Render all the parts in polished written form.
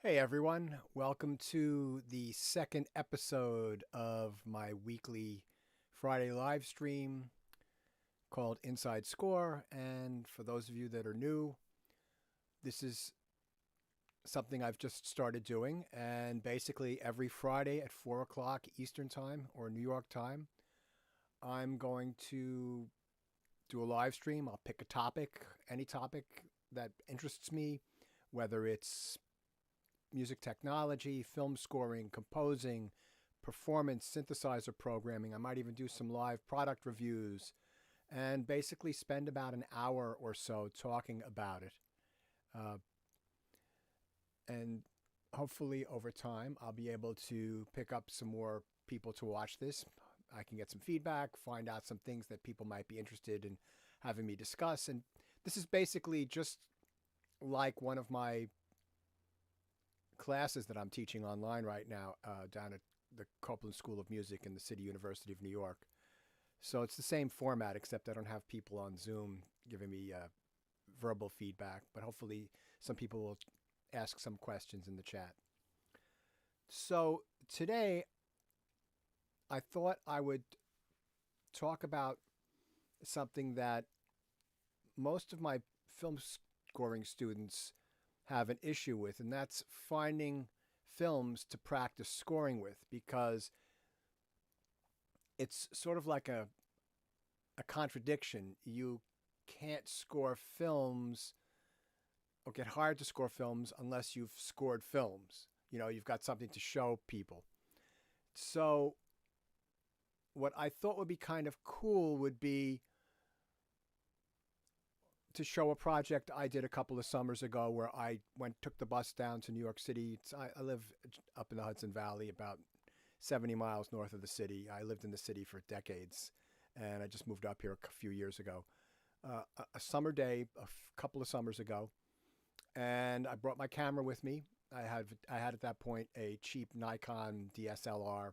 Hey everyone, welcome to the second episode of my weekly Friday live stream called Inside Score. And for those of you that are new, this is something I've just started doing. And basically, every Friday at 4 o'clock Eastern Time or New York time, I'm going to do a live stream. I'll pick a topic, any topic that interests me, whether it's music technology, film scoring, composing, performance, synthesizer programming. I might even do some live product reviews and basically spend about an hour or so talking about it. Uh, and hopefully over time, I'll be able to pick up some more people to watch this. I can get some feedback, find out some things that people might be interested in having me discuss. And this is basically just like one of my classes that I'm teaching online right now down at the Copeland School of Music in the City University of New York. So it's the same format, except I don't have people on Zoom giving me verbal feedback, but hopefully some people will ask some questions in the chat. So today I thought I would talk about something that most of my film scoring students have an issue with, and that's finding films to practice scoring with, because it's sort of like a contradiction. You can't score films or get hired to score films unless you've scored films. You know, you've got something to show people. So what I thought would be kind of cool would be to show a project I did a couple of summers ago where I took the bus down to New York City. I live up in the Hudson Valley, about 70 miles north of the city. I lived in the city for decades, and I just moved up here a few years ago. A summer day, couple of summers ago, and I brought my camera with me. I had at that point a cheap Nikon DSLR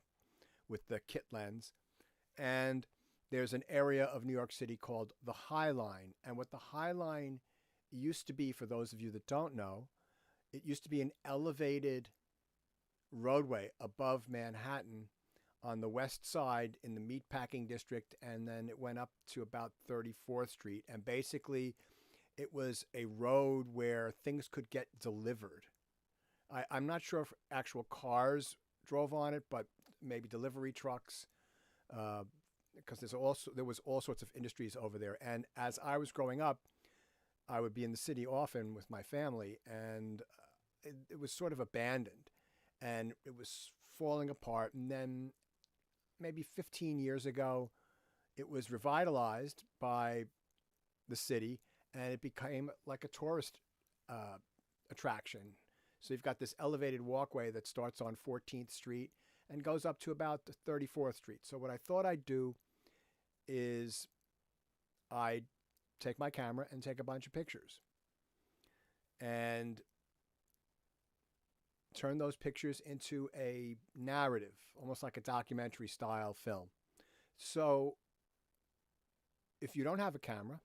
with the kit lens, and there's an area of New York City called the Highline. And what the Highline used to be, for those of you that don't know, it used to be an elevated roadway above Manhattan on the west side in the meatpacking district, and then it went up to about 34th Street. And basically, it was a road where things could get delivered. I'm not sure if actual cars drove on it, but maybe delivery trucks. Because there was all sorts of industries over there. And as I was growing up, I would be in the city often with my family, and it was sort of abandoned, and it was falling apart. And then maybe 15 years ago, it was revitalized by the city, and it became like a tourist attraction. So you've got this elevated walkway that starts on 14th Street and goes up to about 34th Street. So what I thought I'd do is I'd take my camera and take a bunch of pictures and turn those pictures into a narrative, almost like a documentary style film. So if you don't have a camera,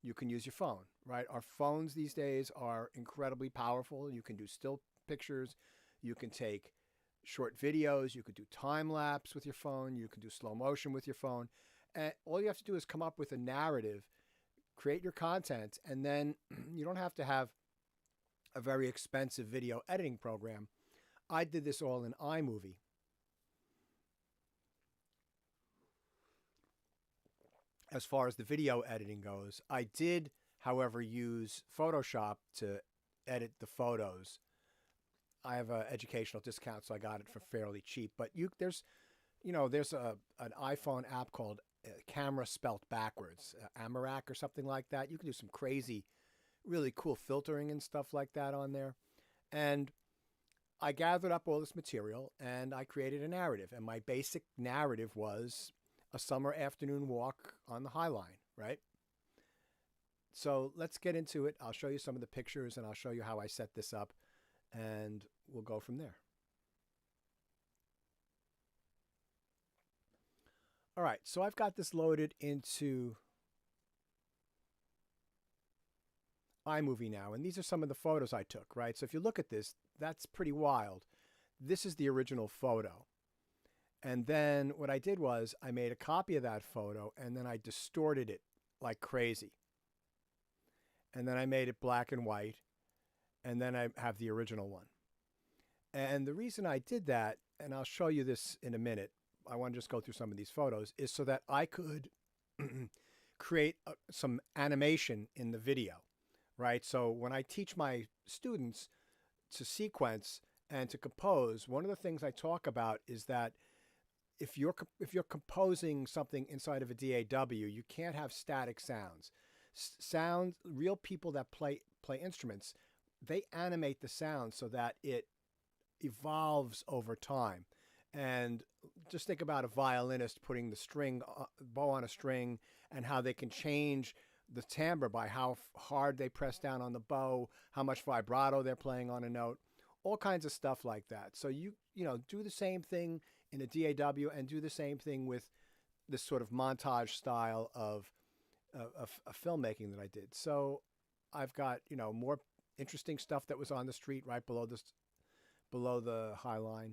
you can use your phone, right? Our phones these days are incredibly powerful. You can do still pictures. You can take short videos. You could do time lapse with your phone. You can do slow motion with your phone. And all you have to do is come up with a narrative, create your content, and then you don't have to have a very expensive video editing program. I did this all in iMovie. As far as the video editing goes, I did, however, use Photoshop to edit the photos. I have an educational discount, so I got it for fairly cheap. But there's an iPhone app called Camera spelt backwards, Amarak or something like that. You can do some crazy, really cool filtering and stuff like that on there. And I gathered up all this material and I created a narrative. And my basic narrative was a summer afternoon walk on the Highline, right? So let's get into it. I'll show you some of the pictures and I'll show you how I set this up, and we'll go from there. All right, so I've got this loaded into iMovie now, and these are some of the photos I took, right? So if you look at this, that's pretty wild. This is the original photo. And then what I did was I made a copy of that photo and then I distorted it like crazy. And then I made it black and white. And then I have the original one. And the reason I did that, and I'll show you this in a minute, I want to just go through some of these photos, is so that I could create some animation in the video, right? So when I teach my students to sequence and to compose, one of the things I talk about is that if you're composing something inside of a DAW, you can't have static sounds. Sounds, real people that play instruments, they animate the sound so that it evolves over time. And just think about a violinist putting the string, bow on a string, and how they can change the timbre by how hard they press down on the bow, how much vibrato they're playing on a note, all kinds of stuff like that. So you do the same thing in a DAW and do the same thing with this sort of montage style of filmmaking that I did. So I've got, more interesting stuff that was on the street right below the Highline.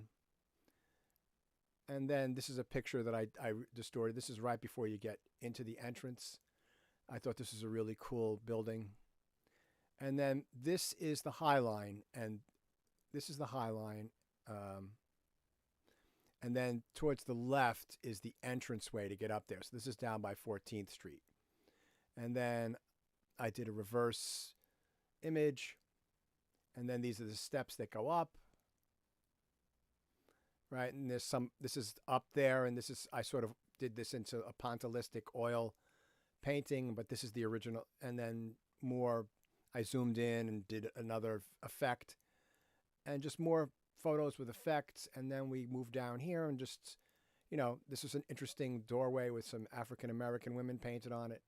And then this is a picture that I distorted. This is right before you get into the entrance. I thought this was a really cool building. And then this is the Highline, and this is the Highline. And then towards the left is the entranceway to get up there. So this is down by 14th Street. And then I did a reverse image. And then these are the steps that go up. Right, and this is up there, and I sort of did this into a pointillistic oil painting, but this is the original. And then more, I zoomed in and did another effect, and just more photos with effects. And then we moved down here and just, this is an interesting doorway with some African-American women painted on it,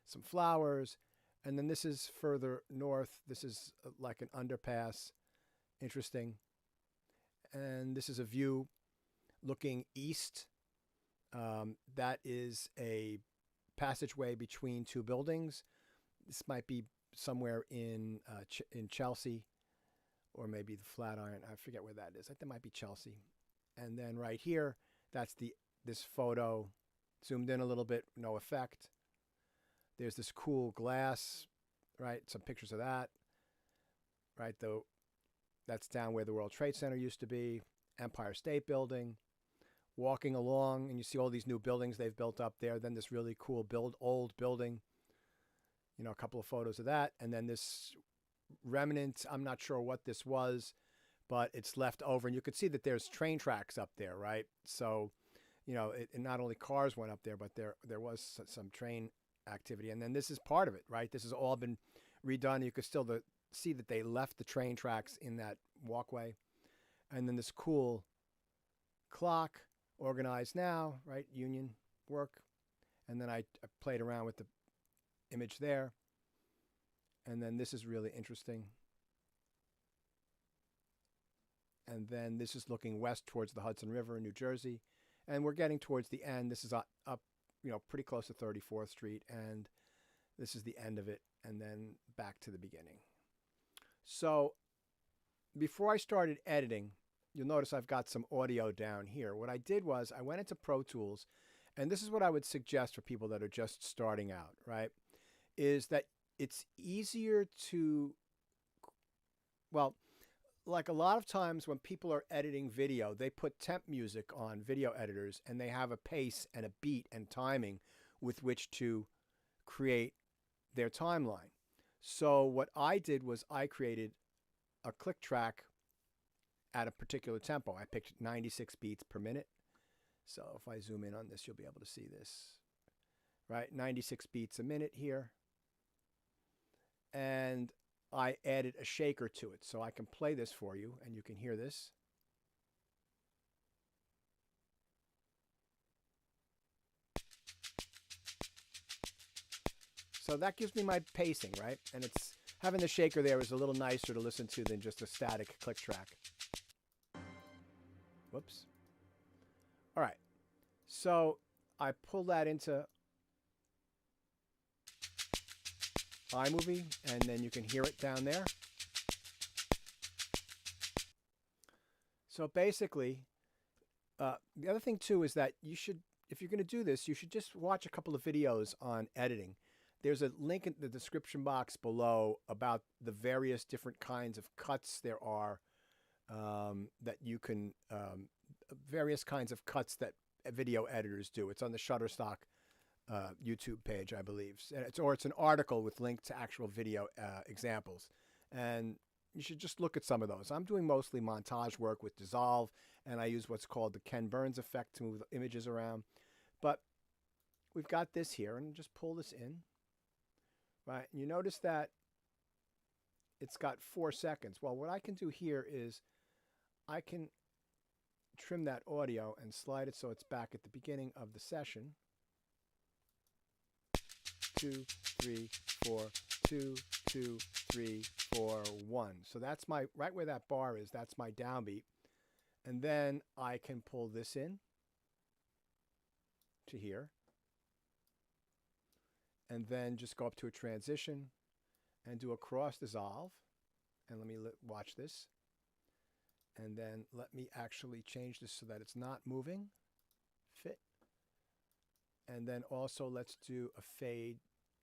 some flowers. And then this is further north. This is like an underpass. Interesting. And this is a view looking east. That is a passageway between two buildings. This might be somewhere in Chelsea, or maybe the Flatiron. I forget where that is. I think that might be Chelsea. And then right here, that's this photo, zoomed in a little bit, no effect. There's this cool glass, right? Some pictures of that, right? That's down where the World Trade Center used to be, Empire State Building. Walking along, and you see all these new buildings they've built up there. Then this really cool old building, a couple of photos of that. And then this remnant, I'm not sure what this was, but it's left over. And you could see that there's train tracks up there, right? So, and not only cars went up there, but there was some train activity. And then this is part of it, right? This has all been redone. You could still see that they left the train tracks in that walkway. And then this cool clock, organized now, right? Union work. And then I played around with the image there. And then this is really interesting. And then this is looking west towards the Hudson River in New Jersey. And we're getting towards the end. This is up pretty close to 34th Street. And this is the end of it. And then back to the beginning. So before I started editing, you'll notice I've got some audio down here. What I did was I went into Pro Tools, and this is what I would suggest for people that are just starting out, right? Is that it's easier to, like a lot of times when people are editing video, they put temp music on video editors, and they have a pace and a beat and timing with which to create their timeline. So what I did was I created a click track at a particular tempo. I picked 96 beats per minute. So if I zoom in on this, you'll be able to see this, right? 96 beats a minute here. And I added a shaker to it. So I can play this for you and you can hear this. So that gives me my pacing, right? And it's having the shaker there is a little nicer to listen to than just a static click track. Whoops. All right. So I pull that into iMovie, and then you can hear it down there. So basically, the other thing too is that you should, if you're going to do this, you should just watch a couple of videos on editing. There's a link in the description box below about the various different kinds of cuts there are that you can, various kinds of cuts that video editors do. It's on the Shutterstock YouTube page, I believe. Or it's an article with link to actual video examples. And you should just look at some of those. I'm doing mostly montage work with Dissolve, and I use what's called the Ken Burns effect to move the images around. But we've got this here, and just pull this in. Right, and you notice that it's got 4 seconds. Well, what I can do here is I can trim that audio and slide it so it's back at the beginning of the session. 2, 3, 4, 2, 2, 3, 4, 1. So that's my, right where that bar is, that's my downbeat. And then I can pull this in to here. And then just go up to a transition and do a cross dissolve. And let me watch this. And then let me actually change this so that it's not moving. Fit. And then also let's do a fade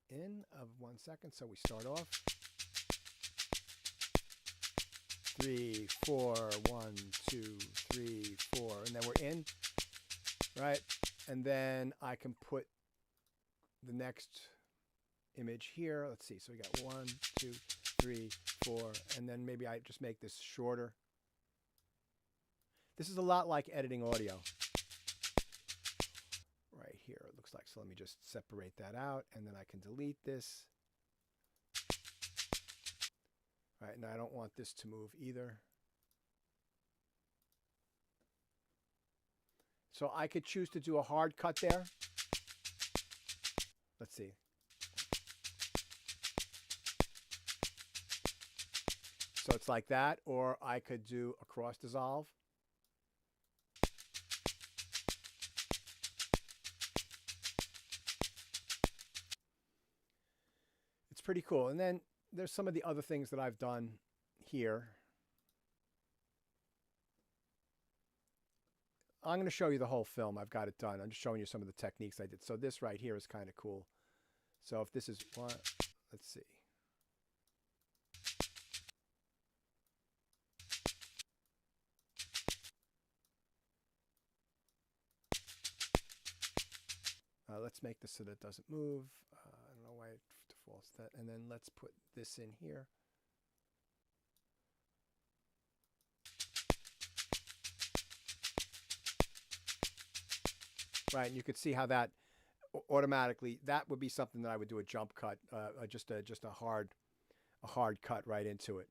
in of 1 second. So we start off. 3, 4, 1, 2, 3, 4. And then we're in. Right? And then I can put the next image here. Let's see. So we got 1, 2, 3, 4. And then maybe I just make this shorter. This is a lot like editing audio. Right here, it looks like. So let me just separate that out, and then I can delete this. All right, now I don't want this to move either. So I could choose to do a hard cut there. Let's see. So it's like that, or I could do a cross dissolve. It's pretty cool. And then there's some of the other things that I've done here. I'm going to show you the whole film. I've got it done. I'm just showing you some of the techniques I did. So this right here is kind of cool. So if this is one, let's see. Let's make this so that it doesn't move. I don't know why it defaults that. And then let's put this in here. Right, and you could see how that automatically, that would be something that I would do a jump cut, just a hard cut right into it.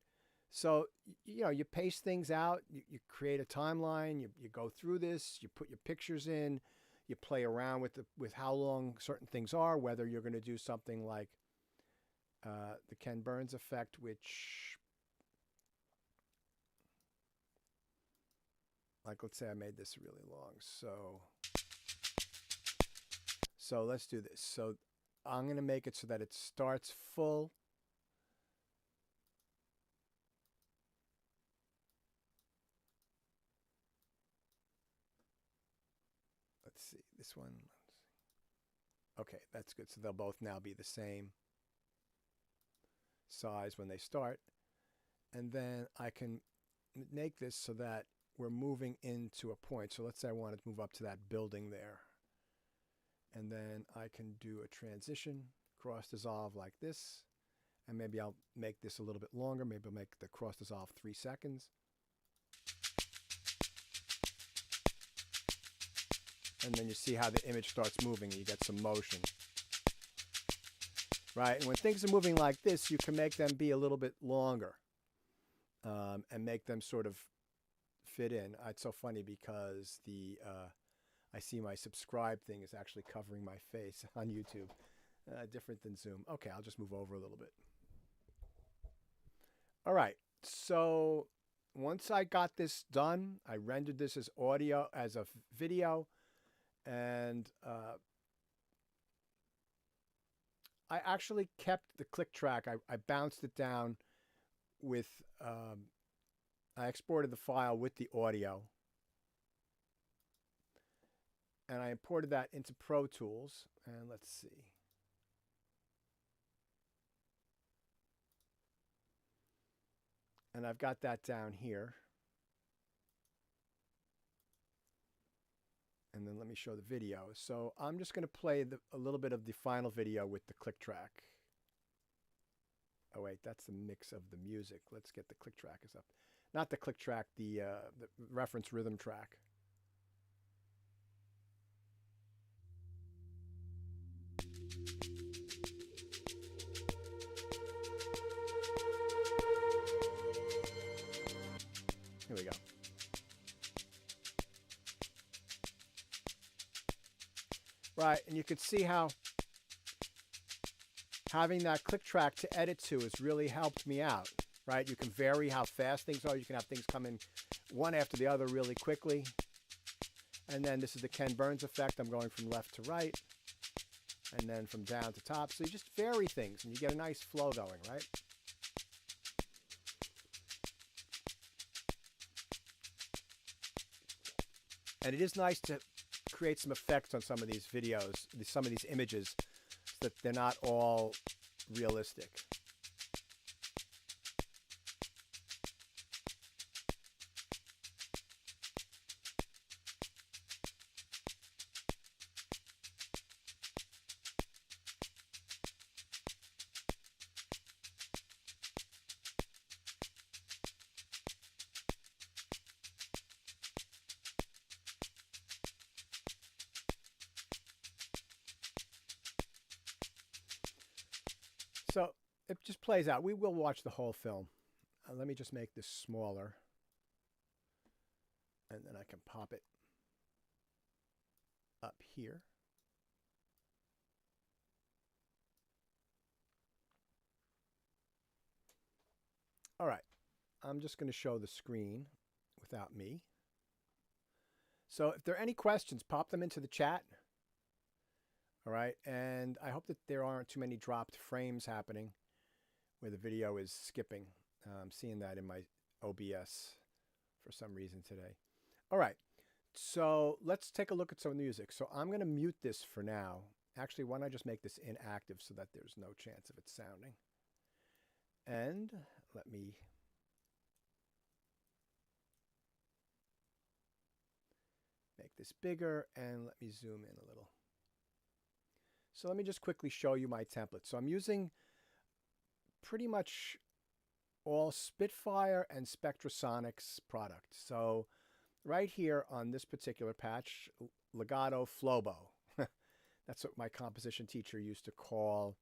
So, you know, you pace things out, you create a timeline, you go through this, you put your pictures in, you play around with how long certain things are, whether you're going to do something like the Ken Burns effect, which, like, let's say I made this really long. So let's do this. So I'm going to make it so that it starts full. Let's see, this one. Okay, that's good. So they'll both now be the same size when they start. And then I can make this so that we're moving into a point. So let's say I want to move up to that building there. And then I can do a transition, cross dissolve like this. And maybe I'll make this a little bit longer. Maybe I'll make the cross dissolve 3 seconds. And then you see how the image starts moving and you get some motion. Right, and when things are moving like this, you can make them be a little bit longer and make them sort of fit in. It's so funny because I see my subscribe thing is actually covering my face on YouTube, different than Zoom. Okay, I'll just move over a little bit. All right, so once I got this done, I rendered this as audio, as a video, and I actually kept the click track. I bounced it down with, I exported the file with the audio. And I imported that into Pro Tools. And let's see. And I've got that down here. And then let me show the video. So I'm just going to play a little bit of the final video with the click track. Oh wait, that's the mix of the music. Let's get the click track up. Not the click track, the reference rhythm track. Here we go. Right, and you can see how having that click track to edit to has really helped me out, right? You can vary how fast things are. You can have things come in one after the other really quickly. And then this is the Ken Burns effect. I'm going from left to right and then from down to top. So you just vary things and you get a nice flow going, right? And it is nice to create some effects on some of these videos, some of these images, so that they're not all realistic. So it just plays out. We will watch the whole film. Let me just make this smaller. And then I can pop it up here. All right. I'm just going to show the screen without me. So if there are any questions, pop them into the chat. All right, and I hope that there aren't too many dropped frames happening where the video is skipping. I'm seeing that in my OBS for some reason today. All right, so let's take a look at some music. So I'm going to mute this for now. Actually, why don't I just make this inactive so that there's no chance of it sounding. And let me make this bigger and let me zoom in a little. So let me just quickly show you my template. So I'm using pretty much all Spitfire and Spectrasonics product. So right here on this particular patch, legato flobo. That's what my composition teacher used to call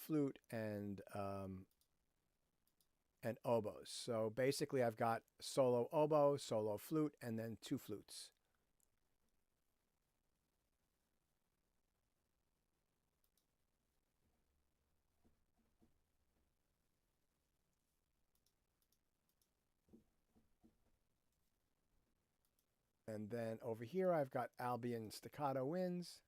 flute and oboes. So basically I've got solo oboe, solo flute, and then two flutes. And then over here, I've got Ambient staccato winds.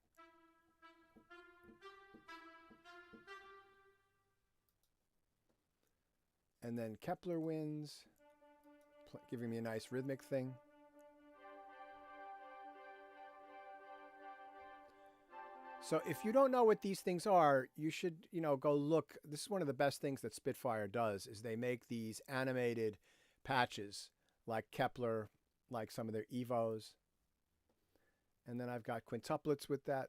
And then Kepler winds, giving me a nice rhythmic thing. So if you don't know what these things are, you should, go look. This is one of the best things that Spitfire does, is they make these animated patches like Kepler, like some of their Evos. And then I've got quintuplets with that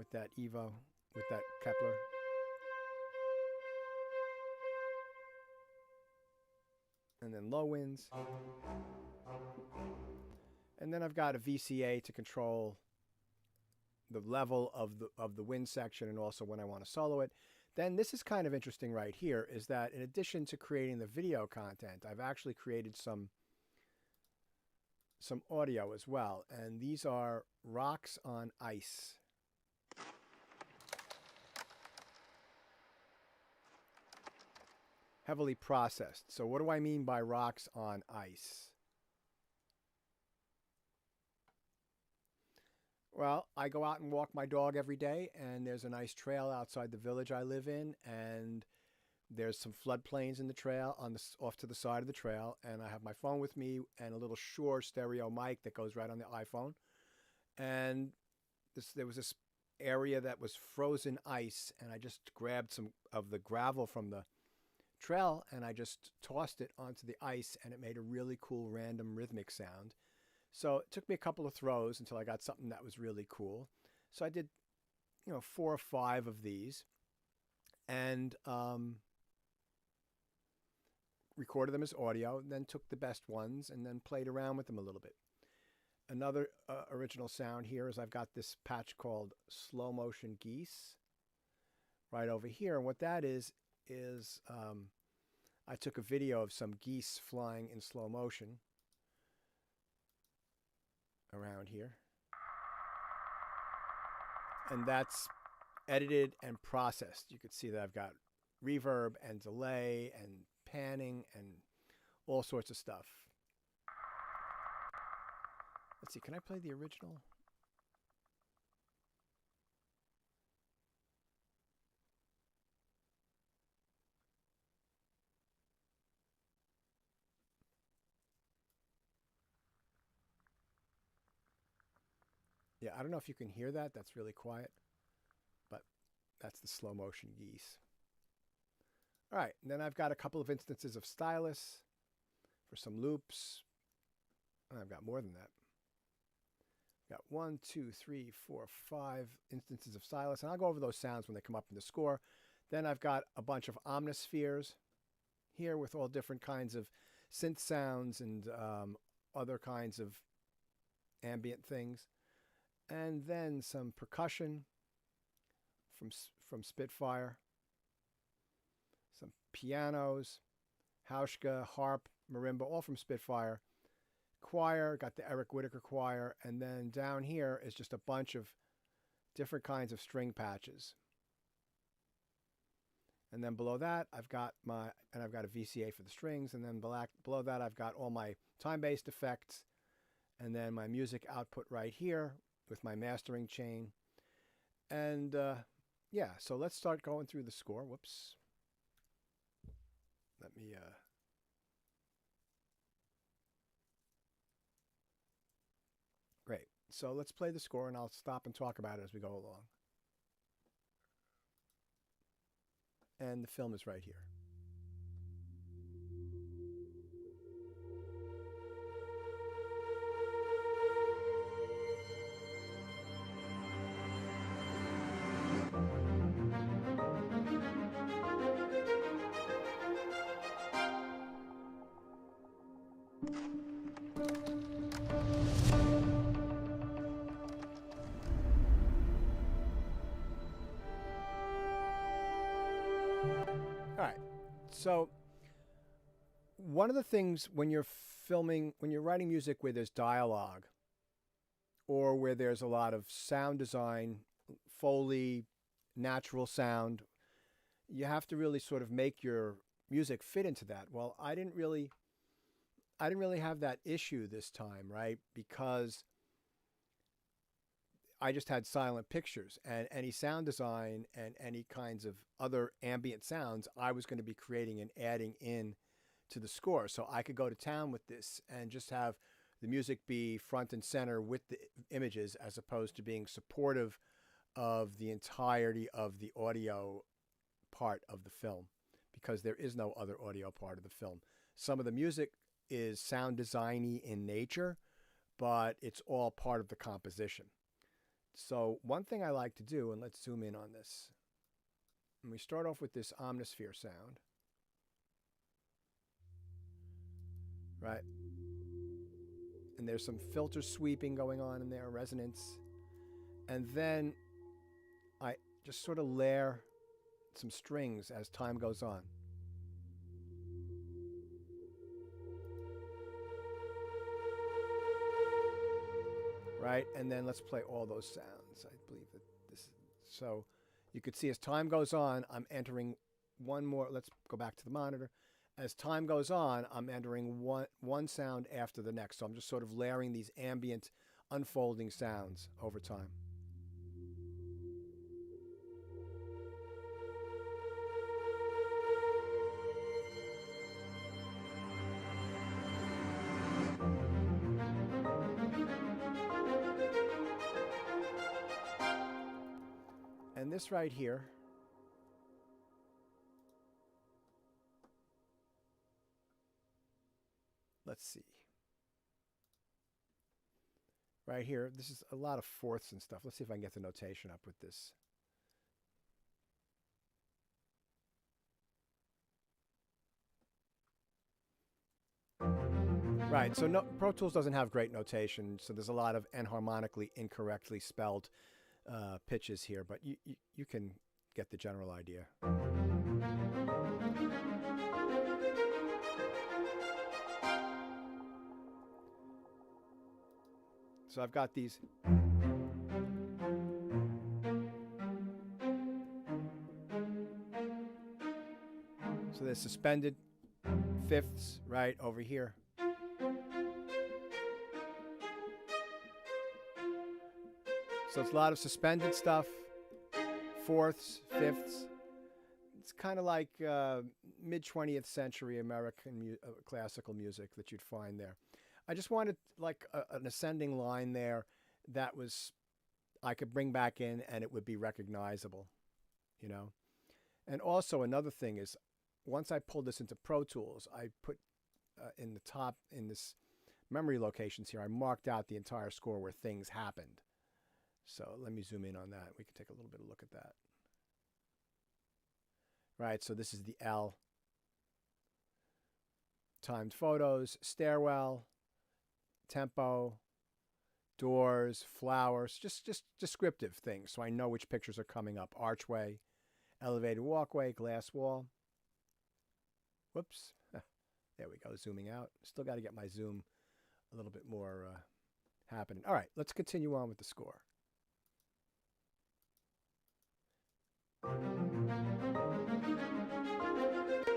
Evo, with that Kepler. And then low winds. And then I've got a VCA to control the level of the wind section and also when I want to solo it. Then this is kind of interesting right here, is that in addition to creating the video content, I've actually created some audio as well. And these are rocks on ice. Heavily processed. So what do I mean by rocks on ice? Well, I go out and walk my dog every day, and there's a nice trail outside the village I live in, and there's some floodplains in the trail off to the side of the trail, and I have my phone with me and a little Shure stereo mic that goes right on the iPhone. And there was this area that was frozen ice, and I just grabbed some of the gravel from the trail and I just tossed it onto the ice, and it made a really cool random rhythmic sound. So it took me a couple of throws until I got something that was really cool. So I did, 4 or 5 of these, and recorded them as audio, and then took the best ones and then played around with them a little bit. Another original sound here is I've got this patch called Slow Motion Geese right over here. And what that is I took a video of some geese flying in slow motion around here. And that's edited and processed. You can see that I've got reverb and delay and panning and all sorts of stuff. Let's see, can I play the original? Yeah, I don't know if you can hear that. That's really quiet. But that's the slow motion geese. All right, and then I've got a couple of instances of stylus for some loops. And I've got more than that. Got 1, 2, 3, 4, 5 instances of stylus, and I'll go over those sounds when they come up in the score. Then I've got a bunch of omnispheres here with all different kinds of synth sounds and other kinds of ambient things. And then some percussion from Spitfire, some pianos, hauschka, harp, marimba, all from Spitfire. Choir, got the Eric Whitaker choir, and then down here is just a bunch of different kinds of string patches. And then below that, I've got a VCA for the strings, and then below that, I've got all my time-based effects, and then my music output right here with my mastering chain. And yeah, so let's start going through the score. Whoops. Let me Great. So let's play the score, and I'll stop and talk about it as we go along. And the film is right here. All right. So one of the things when you're writing music where there's dialogue or where there's a lot of sound design, Foley, natural sound, you have to really sort of make your music fit into that. Well, I didn't really have that issue this time, right? Because I just had silent pictures, and any sound design and any kinds of other ambient sounds I was going to be creating and adding in to the score. So I could go to town with this and just have the music be front and center with the images as opposed to being supportive of the entirety of the audio part of the film, because there is no other audio part of the film. Some of the music is sound designy in nature, but it's all part of the composition. So one thing I like to do, and let's zoom in on this, and we start off with this omnisphere sound, right? And there's some filter sweeping going on in there, resonance. And then I just sort of layer some strings as time goes on. Right? And then let's play all those sounds. I believe that this, so you could see as time goes on, I'm entering one more. Let's go back to the monitor. As time goes on, I'm entering one sound after the next. So I'm just sort of layering these ambient unfolding sounds over time. And this right here, let's see. Right here, this is a lot of fourths and stuff. Let's see if I can get the notation up with this. Right, so Pro Tools doesn't have great notation, so there's a lot of enharmonically incorrectly spelled pitches here, but you can get the general idea. So I've got these. So there's suspended fifths right over here. So it's a lot of suspended stuff, fourths, fifths. It's kind of like mid-20th century American classical music that you'd find there. I just wanted like an ascending line there that was I could bring back in and it would be recognizable, you know. And also another thing is once I pulled this into Pro Tools, I put in the top, in this memory locations here, I marked out the entire score where things happened. So let me zoom in on that. We can take a little bit of a look at that. Right, so this is the L. Timed photos, stairwell, tempo, doors, flowers, just descriptive things so I know which pictures are coming up. Archway, elevated walkway, glass wall. Whoops. There we go, zooming out. Still got to get my zoom a little bit more happening. All right, let's continue on with the score.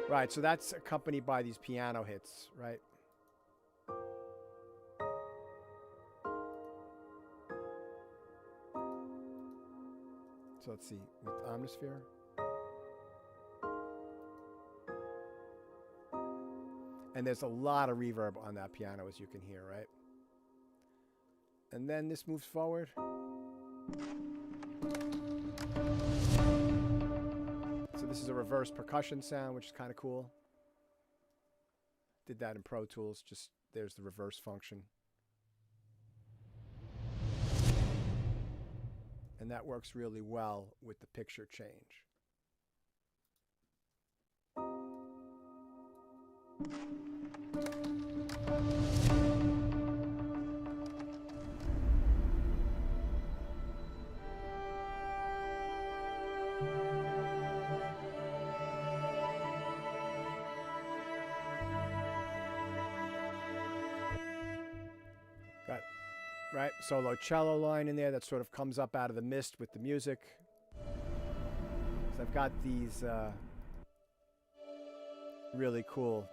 Right, so that's accompanied by these piano hits, right? So let's see, with Omnisphere. And there's a lot of reverb on that piano, as you can hear, right? And then this moves forward. So this is a reverse percussion sound, which is kind of cool. Did that in Pro Tools, just there's the reverse function. And that works really well with the picture change. Got right solo cello line in there that sort of comes up out of the mist with the music. So I've got these really cool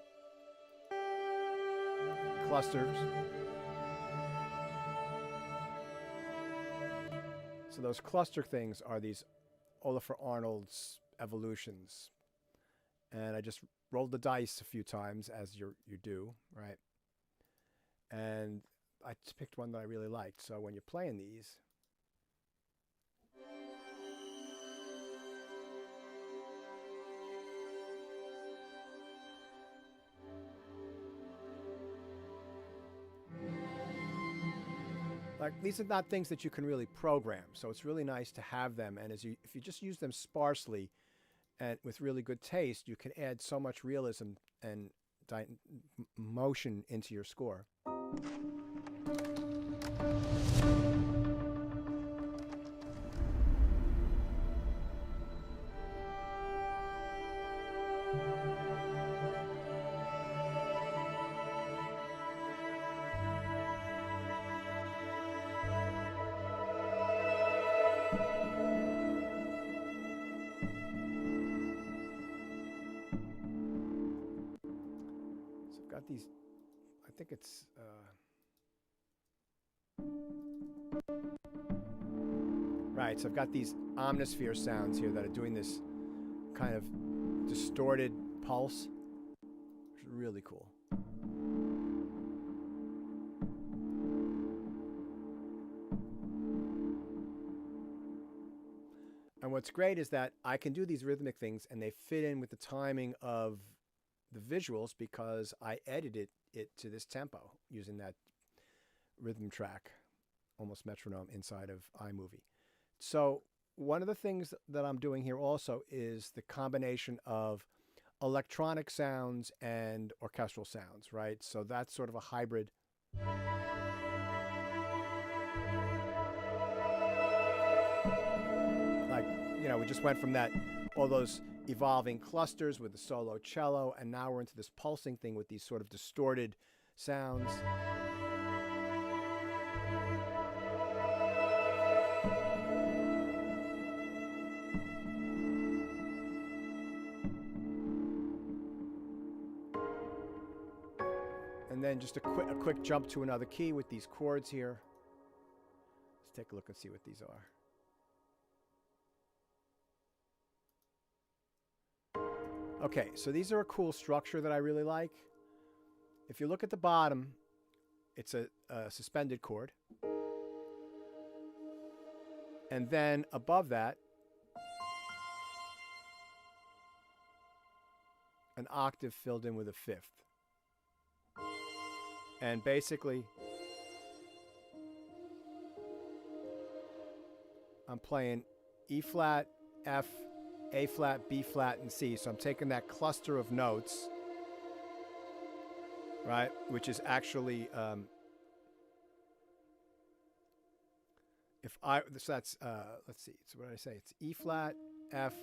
clusters. So those cluster things are these Olafur Arnold's evolutions. And I just rolled the dice a few times, as you do, right? And I just picked one that I really liked. So when you're playing these, like these are not things that you can really program, so it's really nice to have them. And if you just use them sparsely and with really good taste, you can add so much realism and motion into your score. These, I think it's Right, so I've got these omnisphere sounds here that are doing this kind of distorted pulse, which is really cool. And what's great is that I can do these rhythmic things and they fit in with the timing of the visuals because I edited it to this tempo using that rhythm track, almost metronome, inside of iMovie. So one of the things that I'm doing here also is the combination of electronic sounds and orchestral sounds, right? So that's sort of a hybrid. Like, you know, we just went from that, all those evolving clusters with the solo cello, and now we're into this pulsing thing with these sort of distorted sounds. And then just a quick jump to another key with these chords here. Let's take a look and see what these are. Okay, so these are a cool structure that I really like. If you look at the bottom, it's a suspended chord. And then above that, an octave filled in with a fifth. And basically, I'm playing E flat, F, A flat, B flat, and C. So I'm taking that cluster of notes, right, which is actually, so that's, let's see, so what did I say? It's E flat, F,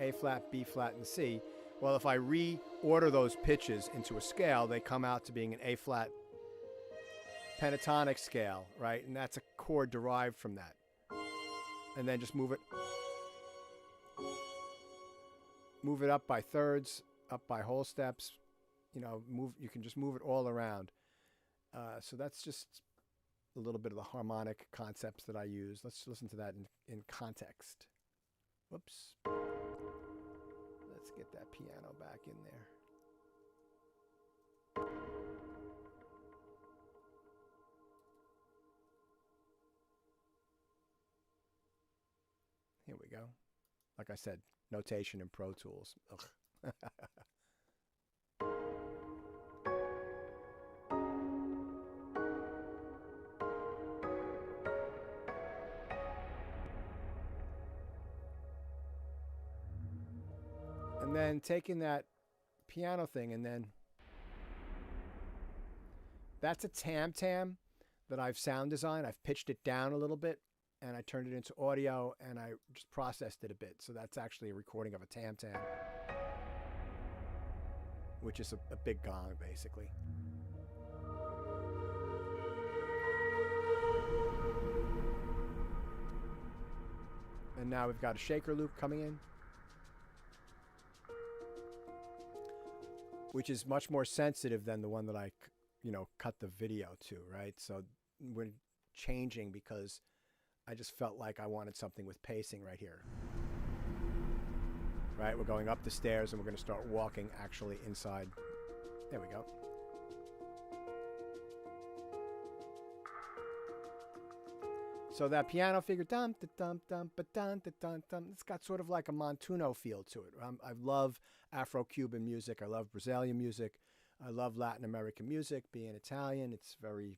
A flat, B flat, and C. Well, if I reorder those pitches into a scale, they come out to being an A flat pentatonic scale, right? And that's a chord derived from that. And then just move it up by thirds, up by whole steps. You know, you can just move it all around. So that's just a little bit of the harmonic concepts that I use. Let's listen to that in context. Whoops. Let's get that piano back in there. Here we go. Like I said, notation in Pro Tools. Ugh. And then taking that piano thing, and then that's a tam-tam that I've sound designed. I've pitched it down a little bit, and I turned it into audio, and I just processed it a bit. So that's actually a recording of a tam-tam, which is a big gong, basically. And now we've got a shaker loop coming in, which is much more sensitive than the one that I, cut the video to, right? So we're changing because I just felt like I wanted something with pacing right here. Right, we're going up the stairs and we're going to start walking actually inside. There we go. So that piano figure, dum da dum dum ba dum da dum dum, it's got sort of like a Montuno feel to it. I love Afro-Cuban music. I love Brazilian music. I love Latin American music. Being Italian, it's very,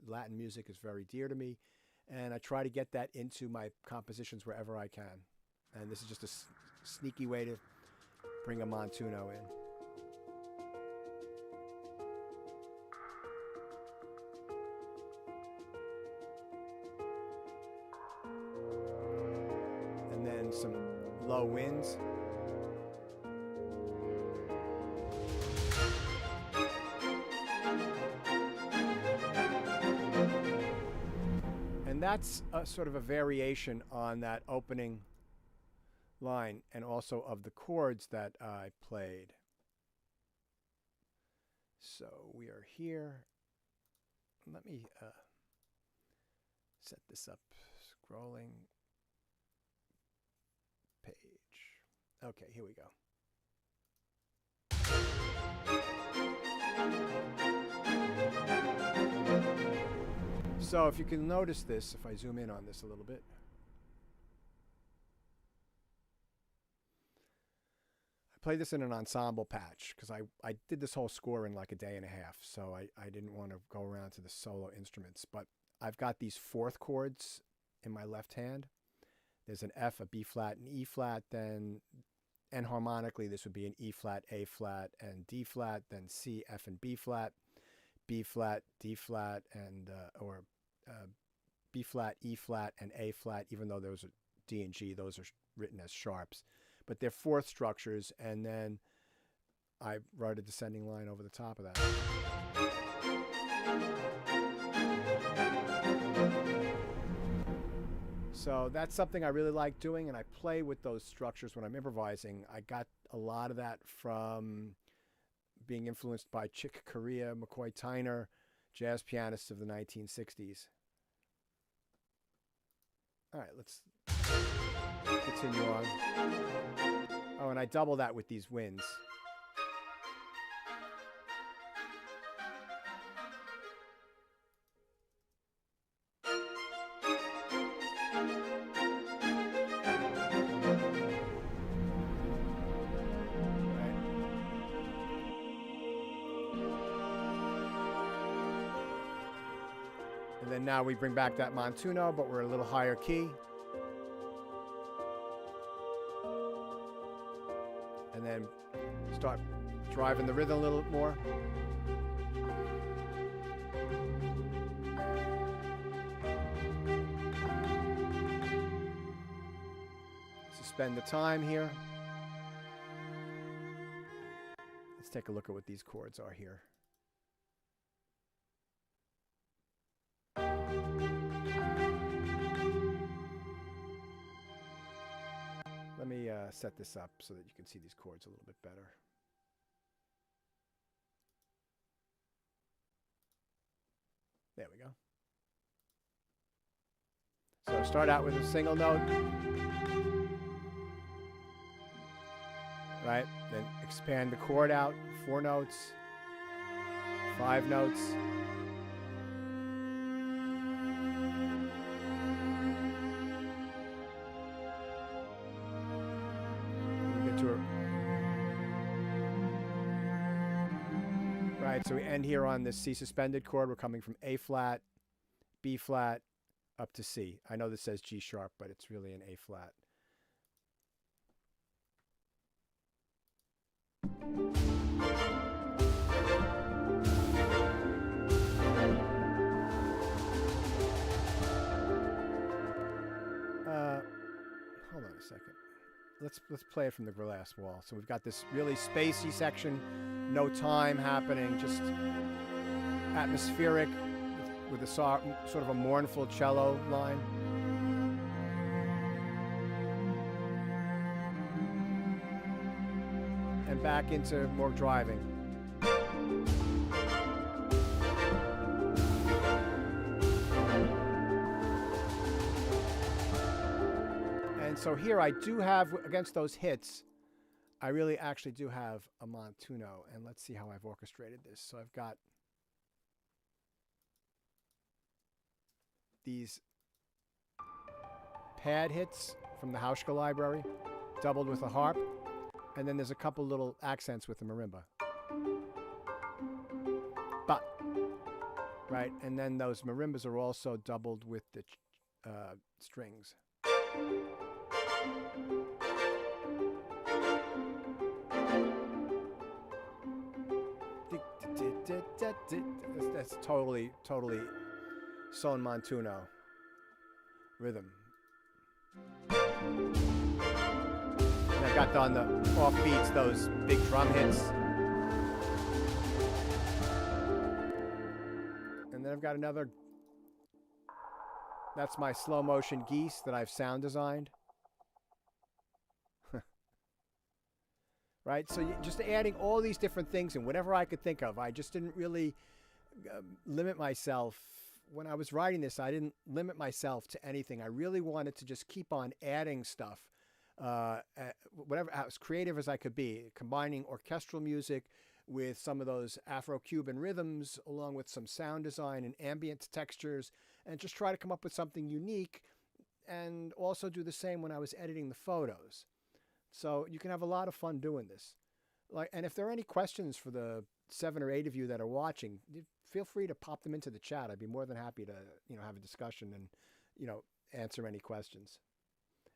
Latin music is very dear to me. And I try to get that into my compositions wherever I can. And this is just a sneaky way to bring a Montuno in. And then some low winds. And that's sort of a variation on that opening line and also of the chords that I played. So we are here. Let me set this up. Scrolling page. Okay, here we go. So if you can notice this, if I zoom in on this a little bit. I played this in an ensemble patch because I did this whole score in like a day and a half, so I didn't want to go around to the solo instruments. But I've got these fourth chords in my left hand. There's an F, a B flat, and E flat, then, and harmonically this would be an E flat, A flat, and D flat, then C, F, and B flat, D flat, and or B flat, E flat, and A flat. Even though those are D and G, those are written as sharps, but they're fourth structures. And then I wrote a descending line over the top of that. So that's something I really like doing, and I play with those structures when I'm improvising. I got a lot of that from being influenced by Chick Corea, McCoy Tyner, jazz pianists of the 1960s. All right, let's continue on. Oh, and I double that with these winds. And then now we bring back that montuno, but we're a little higher key. And then start driving the rhythm a little more. Suspend the time here. Let's take a look at what these chords are here. Let me set this up so that you can see these chords a little bit better. There we go. So start out with a single note, right? Then expand the chord out, 4 notes, 5 notes. Right, so we end here on this C suspended chord. We're coming from A flat, B flat, up to C. I know this says G sharp, but it's really an A flat. Hold on a second. Let's play it from the glass wall. So we've got this really spacey section, no time happening, just atmospheric with a sort of a mournful cello line. And back into more driving. So here I do have, against those hits, I really actually do have a montuno. And let's see how I've orchestrated this. So I've got these pad hits from the Hauschka library, doubled with a harp. And then there's a couple little accents with the marimba. But, right? And then those marimbas are also doubled with the strings. That's totally son montuno rhythm. And I've got on the off beats those big drum hits. And then I've got another. That's my slow motion geese that I've sound designed. Right? So just adding all these different things and whatever I could think of. I just didn't really limit myself when I was writing this, I didn't limit myself to anything. I really wanted to just keep on adding stuff, whatever, as creative as I could be, combining orchestral music with some of those Afro-Cuban rhythms, along with some sound design and ambient textures, and just try to come up with something unique, and also do the same when I was editing the photos. So you can have a lot of fun doing this. And if there are any questions for the 7 or 8 of you that are watching, feel free to pop them into the chat. I'd be more than happy to, have a discussion and, answer any questions.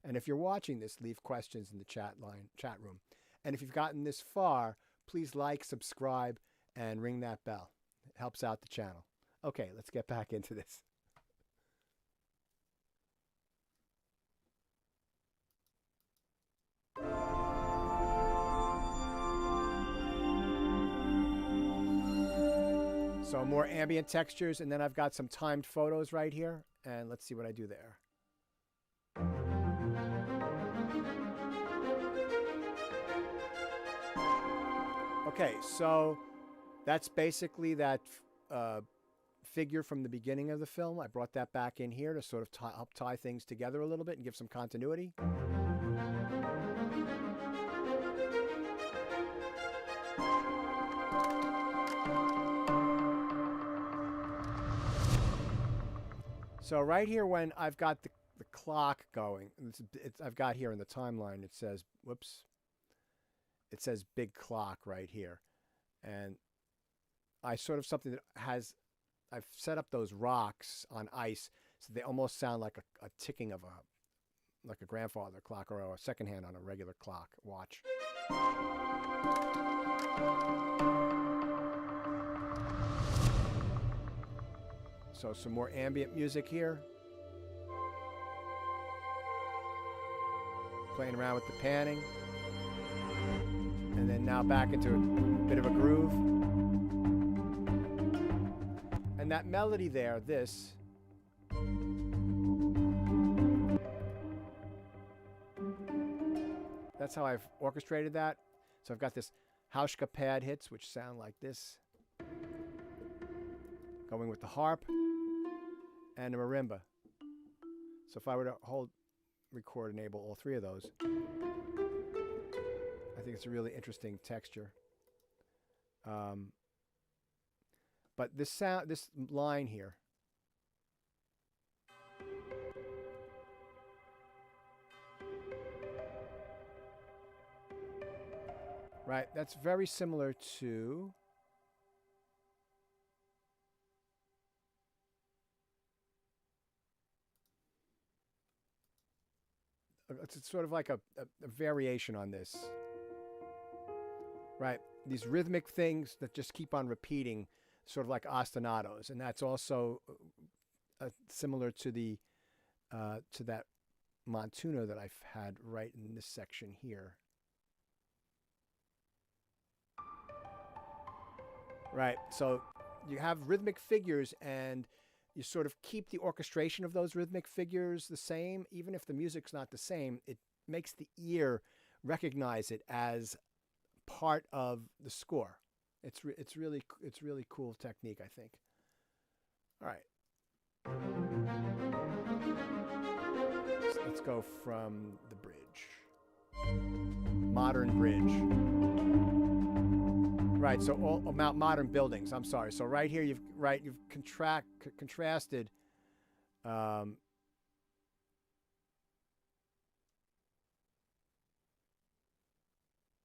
And if you're watching this, leave questions in the chat room. And if you've gotten this far, please like, subscribe, and ring that bell. It helps out the channel. Okay, let's get back into this. So more ambient textures, and then I've got some timed photos right here, and let's see what I do there. Okay, so that's basically that figure from the beginning of the film. I brought that back in here to sort of help tie things together a little bit and give some continuity. So right here, when I've got the clock going, I've got here in the timeline, it says, whoops, it says big clock right here. And I sort of something that has, I've set up those rocks on ice so they almost sound like a ticking of like a grandfather clock or a second hand on a regular clock watch. So some more ambient music here. Playing around with the panning. And then now back into a bit of a groove. And that melody there, this. That's how I've orchestrated that. So I've got this Hauschka pad hits, which sound like this. Going with the harp. And a marimba. So if I were to record, enable all 3 of those, I think it's a really interesting texture. But this line here, right? That's very similar to. It's sort of like a variation on this, right? These rhythmic things that just keep on repeating, sort of like ostinatos, and that's also similar to the to that montuno that I've had right in this section here, right? So you have rhythmic figures, and you sort of keep the orchestration of those rhythmic figures the same. Even if the music's not the same, it makes the ear recognize it as part of the score. It's really cool technique, I think. All right. So let's go from the bridge. Modern bridge. Right, so all about modern buildings. I'm sorry. So right here, you've contrasted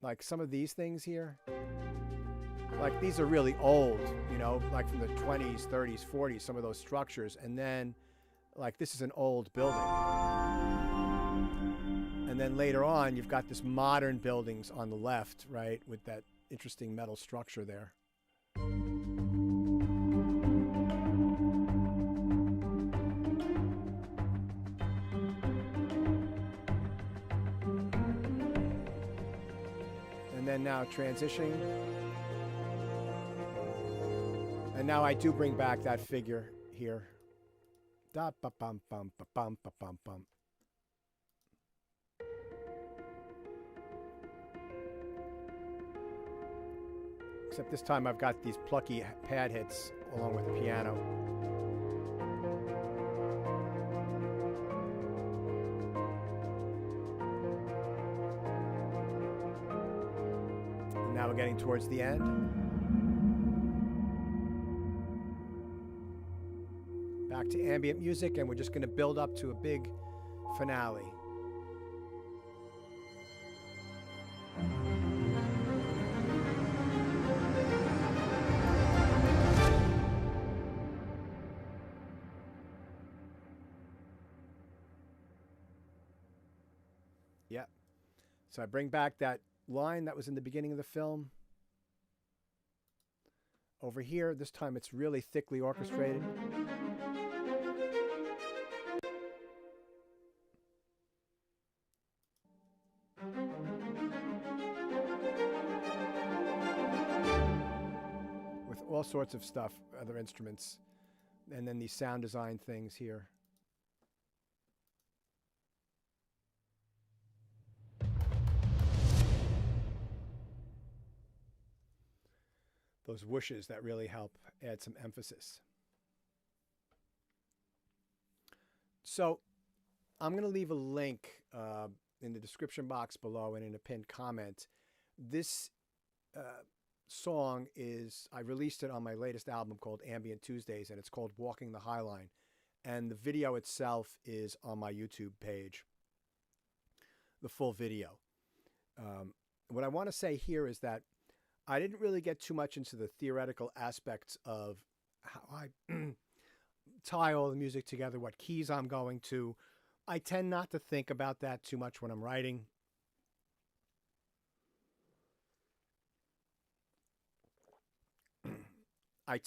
like some of these things here. Like these are really old, like from the 20s, 30s, 40s, some of those structures. And then like this is an old building. And then later on, you've got this modern buildings on the left, right, with that interesting metal structure there. And then now transitioning. And now I do bring back that figure here. Da ba bum bum ba bum ba bum bum. Except this time I've got these plucky pad hits along with the piano. Now we're getting towards the end. Back to ambient music, and we're just going to build up to a big finale. Yeah. So I bring back that line that was in the beginning of the film. Over here, this time it's really thickly orchestrated. With all sorts of stuff, other instruments, and then these sound design things here. Those whooshes that really help add some emphasis. So I'm going to leave a link in the description box below and in a pinned comment. This song I released it on my latest album called Ambient Tuesdays, and it's called Walking the Highline. And the video itself is on my YouTube page, the full video. What I want to say here is that I didn't really get too much into the theoretical aspects of how I tie all the music together, what keys I'm going to. I tend not to think about that too much when I'm writing. I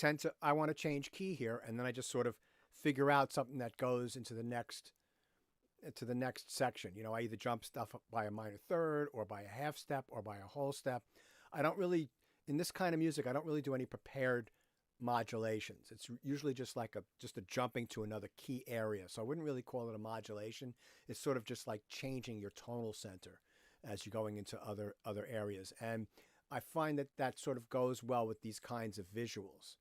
want to change key here, and then I just sort of figure out something that goes into the next section. You know, I either jump stuff up by a minor third or by a half step or by a whole step. I don't really, in this kind of music, I don't really do any prepared modulations. It's usually just like just a jumping to another key area. So I wouldn't really call it a modulation. It's sort of just like changing your tonal center as you're going into other areas. And I find that sort of goes well with these kinds of visuals.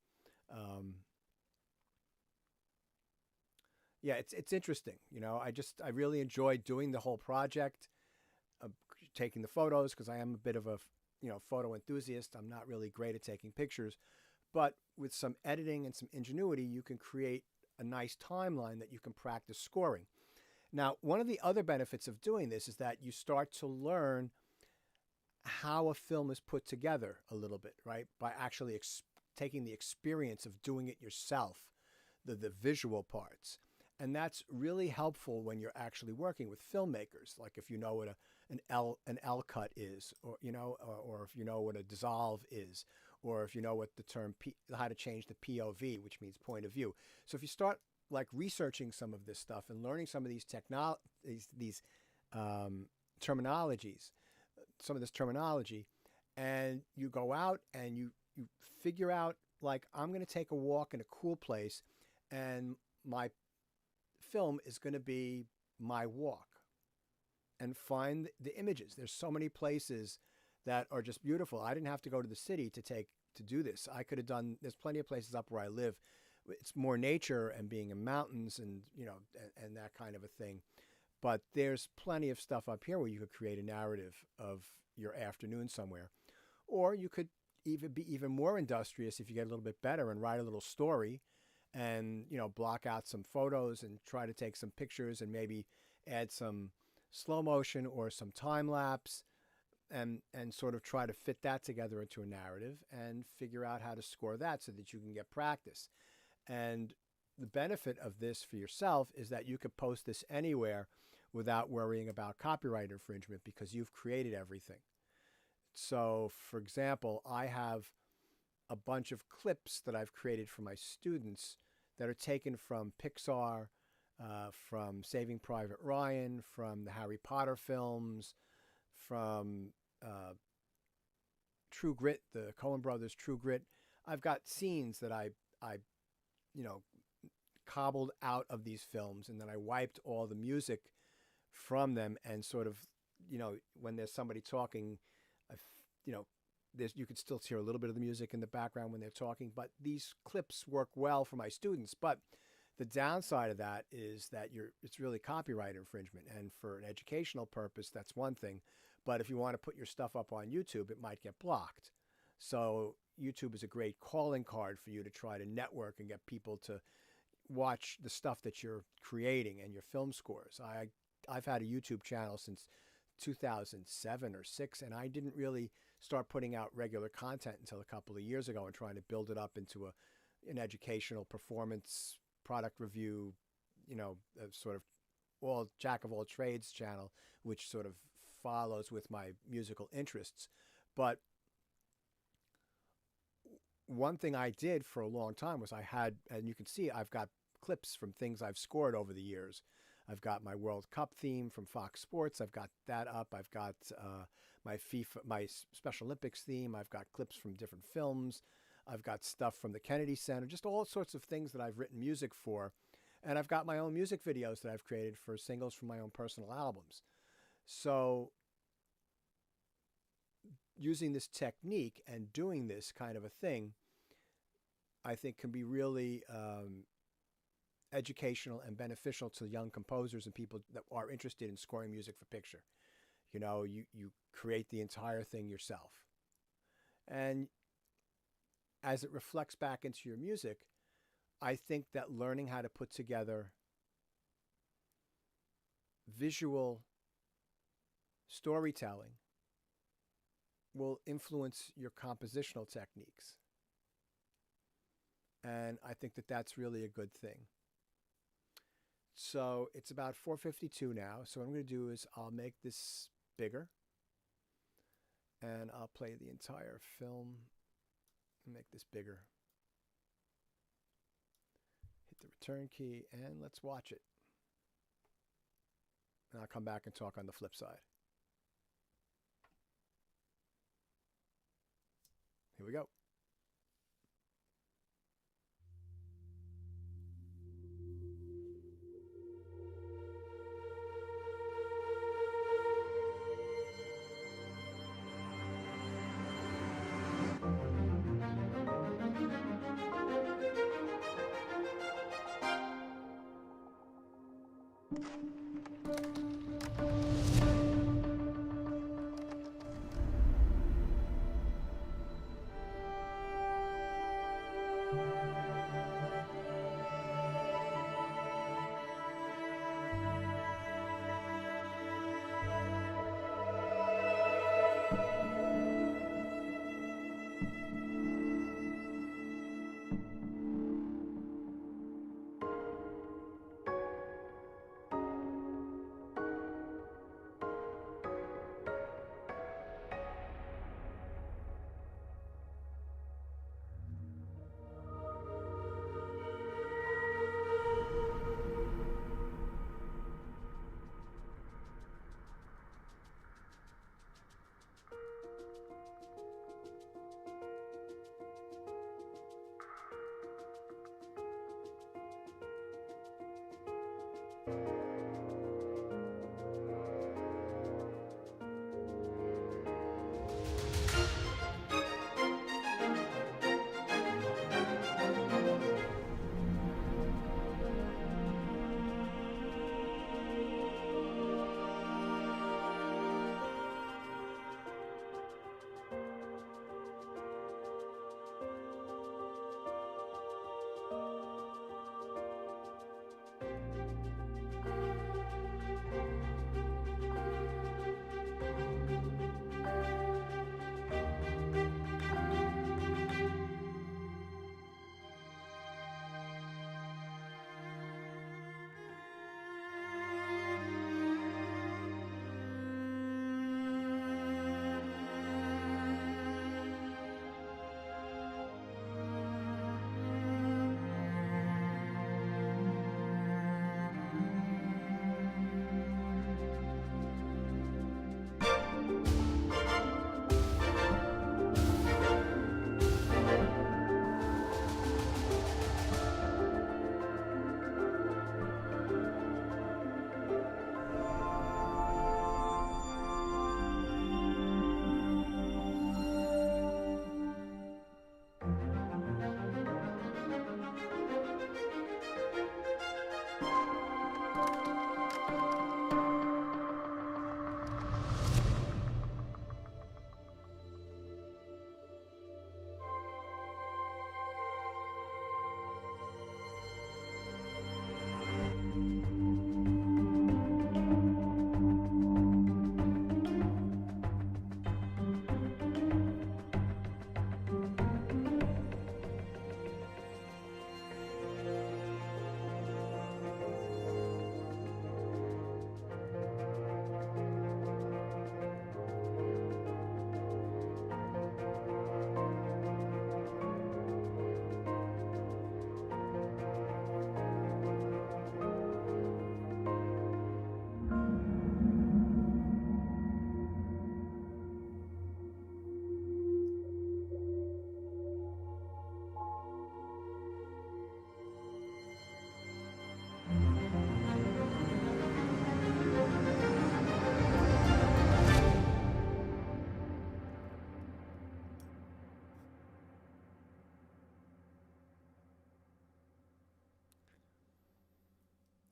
Yeah, it's interesting. You know, I really enjoyed doing the whole project, taking the photos, because I am a bit of a photo enthusiast. I'm not really great at taking pictures, but with some editing and some ingenuity, you can create a nice timeline that you can practice scoring. Now, one of the other benefits of doing this is that you start to learn how a film is put together a little bit, right? By actually taking the experience of doing it yourself, the visual parts. And that's really helpful when you're actually working with filmmakers. Like if you know what an L cut is, or or if you know what a dissolve is, or if you know what the term how to change the POV, which means point of view. So if you start like researching some of this stuff and learning some of these terminologies, some of this terminology, and you go out and you figure out, like, I'm going to take a walk in a cool place, and my film is going to be my walk, and find the images. There's so many places that are just beautiful. I didn't have to go to the city to do this. I could have done, there's plenty of places up where I live. It's more nature and being in mountains and, and that kind of a thing. But there's plenty of stuff up here where you could create a narrative of your afternoon somewhere. Or you could even be even more industrious if you get a little bit better and write a little story and, block out some photos and try to take some pictures and maybe add some slow motion or some time lapse and sort of try to fit that together into a narrative and figure out how to score that so that you can get practice. And the benefit of this for yourself is that you could post this anywhere without worrying about copyright infringement because you've created everything. So, for example, I have a bunch of clips that I've created for my students that are taken from Pixar, from Saving Private Ryan, from the Harry Potter films, from True Grit, the Coen Brothers' True Grit. I've got scenes that I cobbled out of these films, and then I wiped all the music from them and sort of, when there's somebody talking, you could still hear a little bit of the music in the background when they're talking, but these clips work well for my students. But the downside of that is that it's really copyright infringement, and for an educational purpose, that's one thing. But if you want to put your stuff up on YouTube, it might get blocked. So YouTube is a great calling card for you to try to network and get people to watch the stuff that you're creating and your film scores. I've had a YouTube channel since 2007 or 6, and I didn't really start putting out regular content until a couple of years ago and trying to build it up into an educational performance product review, a sort of jack of all trades channel, which sort of follows with my musical interests. But one thing I did for a long time was I had, and you can see I've got clips from things I've scored over the years. I've got my World Cup theme from Fox Sports. I've got that up. I've got my Special Olympics theme. I've got clips from different films. I've got stuff from the Kennedy Center, just all sorts of things that I've written music for. And I've got my own music videos that I've created for singles from my own personal albums. So using this technique and doing this kind of a thing, I think can be really educational and beneficial to young composers and people that are interested in scoring music for picture. You create the entire thing yourself. And as it reflects back into your music, I think that learning how to put together visual storytelling will influence your compositional techniques. And I think that that's really a good thing. So it's about 4:52 now. So what I'm going to do is I'll make this bigger. And I'll play the entire film and make this bigger. Hit the return key and let's watch it. And I'll come back and talk on the flip side. Here we go.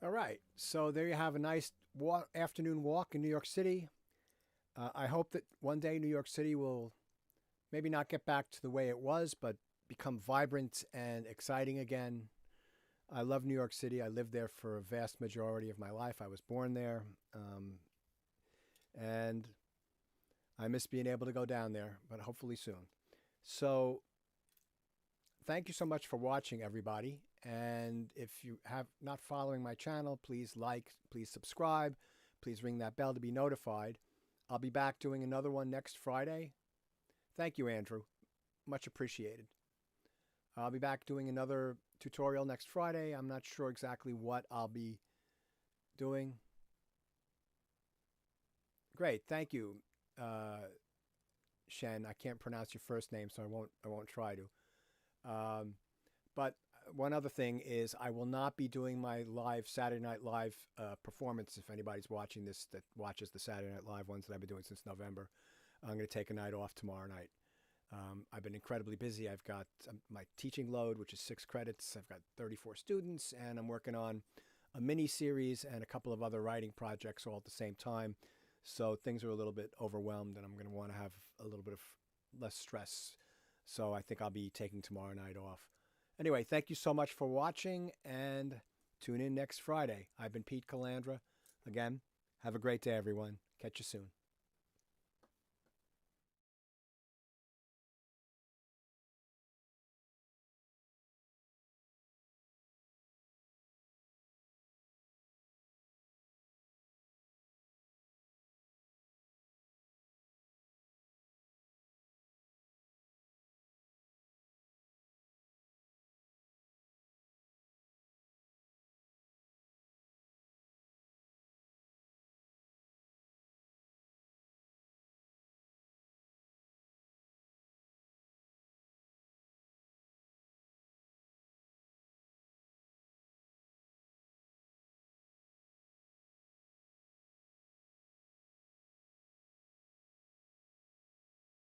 All right. So there you have a nice afternoon walk in New York City. I hope that one day New York City will maybe not get back to the way it was, but become vibrant and exciting again. I love New York City. I lived there for a vast majority of my life. I was born there. And I miss being able to go down there, but hopefully soon. So thank you so much for watching, everybody. And if you have not following my channel, please like, please subscribe, please ring that bell to be notified. I'll be back doing another one next Friday. Thank you, Andrew. Much appreciated. I'll be back doing another tutorial next Friday. I'm not sure exactly what I'll be doing. Great, thank you, Shen. I can't pronounce your first name, so I won't try to. But one other thing is I will not be doing my live Saturday Night Live performance. If anybody's watching this that watches the Saturday Night Live ones that I've been doing since November, I'm going to take a night off tomorrow night. I've been incredibly busy. I've got my teaching load, which is 6 credits. I've got 34 students, and I'm working on a mini series and a couple of other writing projects all at the same time. So things are a little bit overwhelmed, and I'm going to want to have a little bit of less stress. So I think I'll be taking tomorrow night off. Anyway, thank you so much for watching, and tune in next Friday. I've been Pete Calandra. Again, have a great day, everyone. Catch you soon.